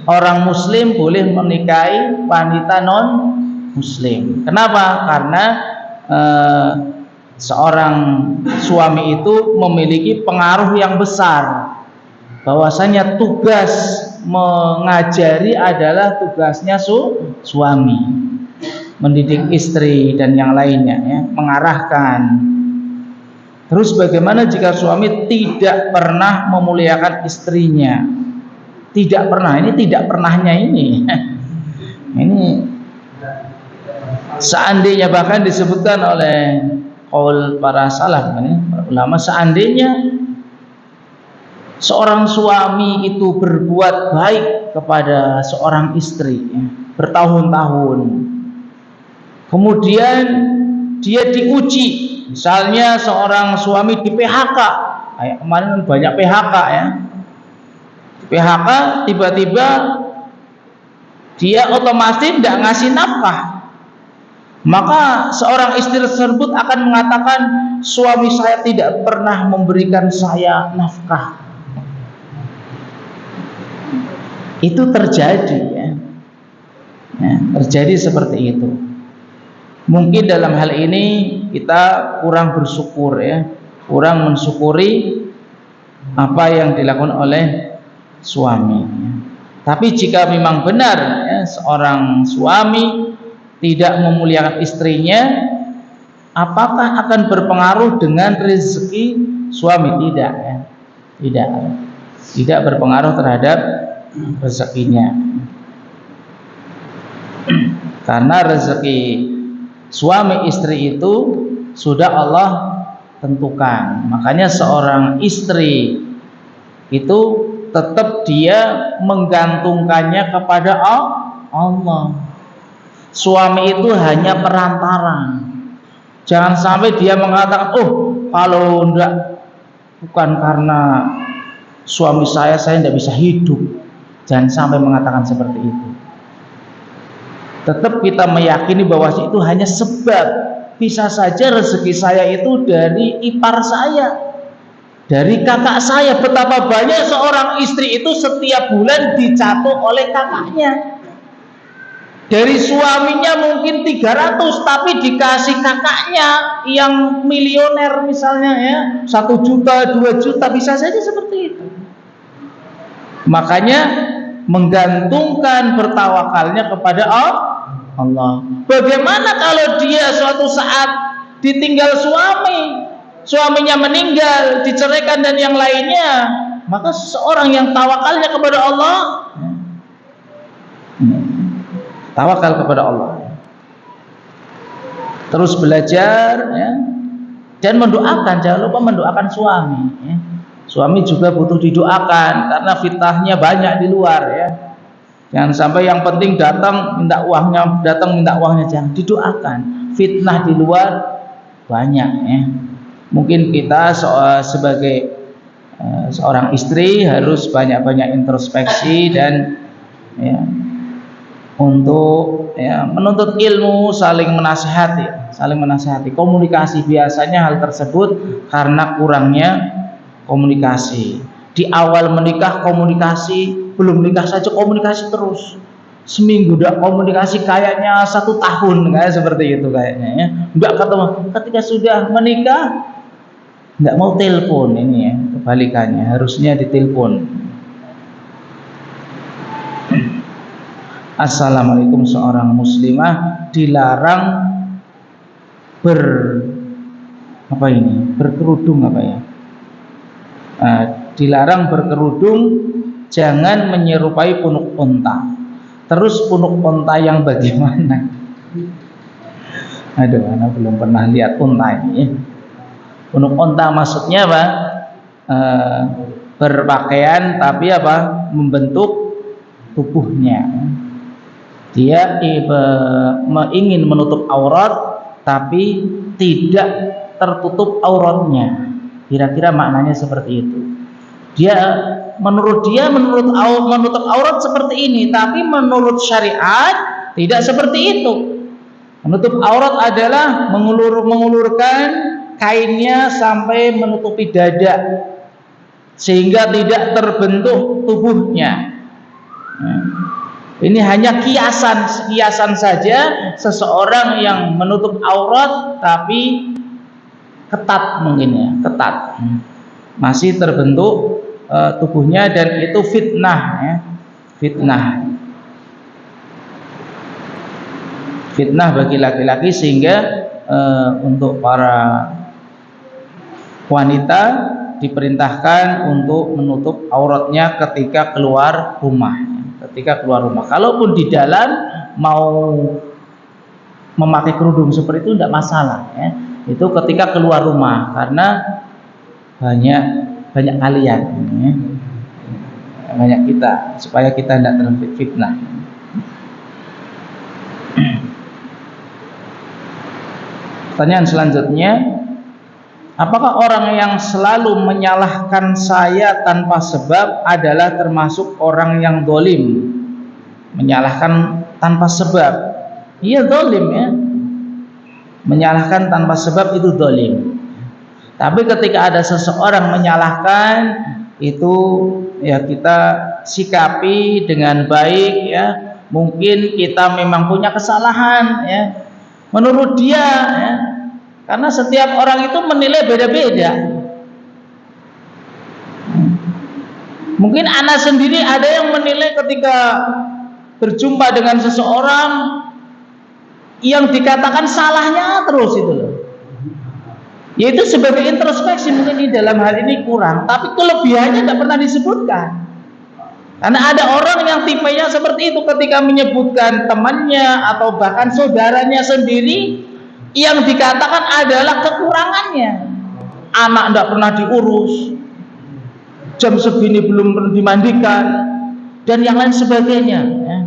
orang muslim boleh menikahi wanita non muslim. Kenapa? Karena seorang suami itu memiliki pengaruh yang besar. Bahwasanya tugas mengajari adalah tugasnya suami, mendidik istri dan yang lainnya, ya, mengarahkan. Terus bagaimana jika suami tidak pernah memuliakan istrinya? Tidak pernah, ini tidak pernahnya ini. Ini seandainya, bahkan disebutkan oleh qaul para salaf, para ulama, seandainya seorang suami itu berbuat baik kepada seorang istri, ya, bertahun-tahun, kemudian dia diuji, misalnya seorang suami di PHK, kayak kemarin kan banyak PHK ya, di PHK tiba-tiba dia otomatis tidak ngasih nafkah, maka seorang istri tersebut akan mengatakan, suami saya tidak pernah memberikan saya nafkah. Itu terjadi ya. Terjadi seperti itu. Mungkin dalam hal ini kita kurang bersyukur ya, kurang mensyukuri apa yang dilakukan oleh suami ya. Tapi jika memang benar ya, seorang suami tidak memuliakan istrinya, apakah akan berpengaruh dengan rezeki suami? Tidak ya. Tidak berpengaruh terhadap rezekinya. Karena rezeki suami istri itu sudah Allah tentukan. Makanya seorang istri itu tetap dia menggantungkannya kepada Allah. Suami itu hanya perantara. Jangan sampai dia mengatakan, oh kalau bukan karena suami saya tidak bisa hidup. Jangan sampai mengatakan seperti itu. Tetap kita meyakini bahwa itu hanya sebab. Bisa saja rezeki saya itu dari ipar saya, dari kakak saya. Betapa banyak seorang istri itu setiap bulan dicatuk oleh kakaknya. Dari suaminya mungkin 300, tapi dikasih kakaknya yang milioner misalnya ya, 1 juta, 2 juta, bisa saja seperti itu. Makanya menggantungkan bertawakalnya kepada Allah. Bagaimana kalau dia suatu saat ditinggal suaminya meninggal, diceraikan dan yang lainnya, maka seseorang yang tawakalnya kepada Allah, tawakal kepada Allah, terus belajar ya, dan mendoakan. Jangan lupa mendoakan suami ya. Suami juga butuh didoakan karena fitnahnya banyak di luar ya. Jangan sampai yang penting datang minta uangnya, jangan, didoakan. Fitnah di luar banyak ya. Mungkin kita sebagai seorang istri harus banyak-banyak introspeksi dan ya, untuk ya, menuntut ilmu, saling menasihati, komunikasi. Biasanya hal tersebut karena kurangnya komunikasi. Di awal menikah komunikasi, belum nikah saja komunikasi terus. Seminggu udah komunikasi kayaknya 1 tahun, kayak seperti itu kayaknya ya. Enggak ketemu. Ketika sudah menikah enggak mau telepon, ini ya, kebalikannya, harusnya ditelepon. Assalamualaikum, seorang muslimah dilarang berkerudung apa ya? Dilarang berkerudung, jangan menyerupai punuk unta. Terus punuk unta yang bagaimana? Aduh, anak belum pernah lihat unta ini. Punuk unta maksudnya apa? Berpakaian tapi apa? Membentuk tubuhnya. Dia ingin menutup aurat tapi tidak tertutup auratnya. Kira-kira maknanya seperti itu. Menurut menutup aurat seperti ini, tapi menurut syariat tidak seperti itu. Menutup aurat adalah mengulurkan kainnya sampai menutupi dada sehingga tidak terbentuk tubuhnya. Ini hanya kiasan saja seseorang yang menutup aurat tapi ketat, mungkin ya, ketat. Masih terbentuk tubuhnya, dan itu fitnah ya. Fitnah bagi laki-laki, sehingga untuk para wanita diperintahkan untuk menutup auratnya ketika keluar rumah. Kalaupun di dalam mau memakai kerudung seperti itu tidak masalah ya. Itu ketika keluar rumah, karena banyak kalian ya. Banyak kita, supaya kita tidak terfitnah. Pertanyaan selanjutnya, apakah orang yang selalu menyalahkan saya tanpa sebab adalah termasuk orang yang dolim? Menyalahkan tanpa sebab, iya dolim ya. Menyalahkan tanpa sebab itu dolim. Tapi ketika ada seseorang menyalahkan, itu ya kita sikapi dengan baik ya. Mungkin kita memang punya kesalahan ya, menurut dia ya. Karena setiap orang itu menilai beda-beda. Mungkin anak sendiri ada yang menilai ketika berjumpa dengan seseorang yang dikatakan salahnya terus itu loh. Yaitu sebagai introspeksi, mungkin di dalam hal ini kurang, tapi kelebihannya tidak pernah disebutkan. Karena ada orang yang tipenya seperti itu, ketika menyebutkan temannya atau bahkan saudaranya sendiri yang dikatakan adalah kekurangannya. Anak tidak pernah diurus, jam segini belum dimandikan, dan yang lain sebagainya ya.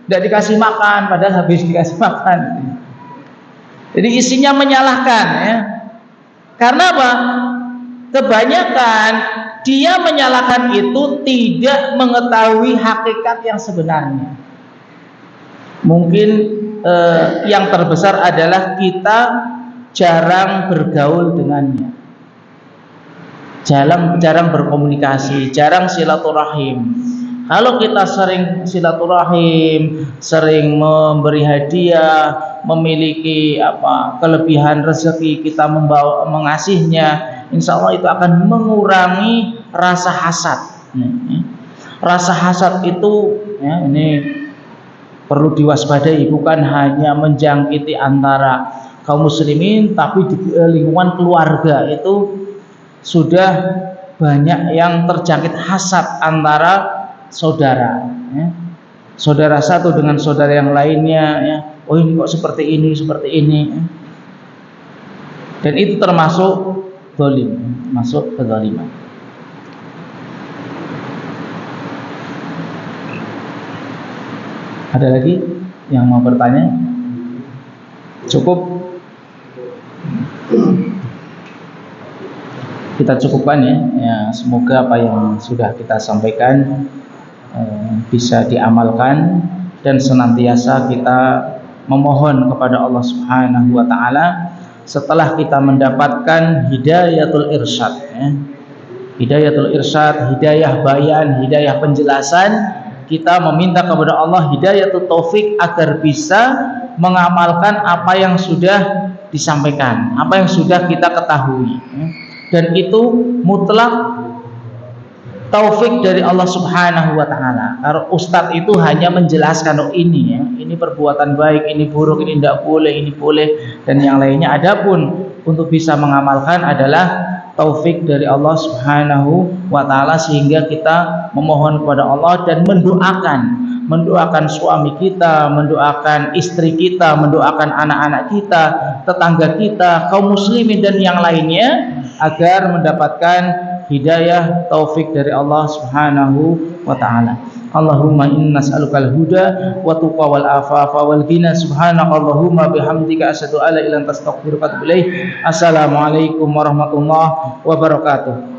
Tidak dikasih makan, padahal habis dikasih makan. Jadi isinya menyalahkan ya. Karena apa? Kebanyakan dia menyalahkan itu tidak mengetahui hakikat yang sebenarnya. Mungkin yang terbesar adalah kita jarang bergaul dengannya, jarang berkomunikasi, jarang silaturahim. Kalau kita sering silaturahim, sering memberi hadiah, memiliki kelebihan rezeki, kita mengasihinya, insya Allah itu akan mengurangi rasa hasad. Rasa hasad itu ya, ini perlu diwaspadai, bukan hanya menjangkiti antara kaum muslimin, tapi di lingkungan keluarga itu sudah banyak yang terjangkit hasad antara saudara ya. Saudara satu dengan saudara yang lainnya ya. Oh ini kok seperti ini ya. Dan itu termasuk zalim, masuk ke zaliman. Ada lagi yang mau bertanya? Cukup? Kita cukupkan ya. Semoga apa yang sudah kita sampaikan bisa diamalkan, dan senantiasa kita memohon kepada Allah Subhanahu wa taala setelah kita mendapatkan hidayatul irsyad ya. Hidayatul irsyad, hidayah bayan, hidayah penjelasan, kita meminta kepada Allah hidayatul taufik agar bisa mengamalkan apa yang sudah disampaikan, apa yang sudah kita ketahui ya. Dan itu mutlak taufik dari Allah Subhanahu wa taala. Karena ustadz itu hanya menjelaskan, oh ini ya, ini perbuatan baik, ini buruk, ini tidak boleh, ini boleh, dan yang lainnya. Adapun untuk bisa mengamalkan adalah taufik dari Allah Subhanahu wa taala, sehingga kita memohon kepada Allah dan mendoakan suami kita, mendoakan istri kita, mendoakan anak-anak kita, tetangga kita, kaum muslimin dan yang lainnya, agar mendapatkan hidayah taufik dari Allah Subhanahu wa taala. Allahumma inna nas'alukal huda wa tuqa wal afafa wal ghina. Subhanakallahumma bihamdika asyhadu an la ilaha illa anta astaghfiruka wa atubu ilaik. Assalamualaikum warahmatullahi wabarakatuh.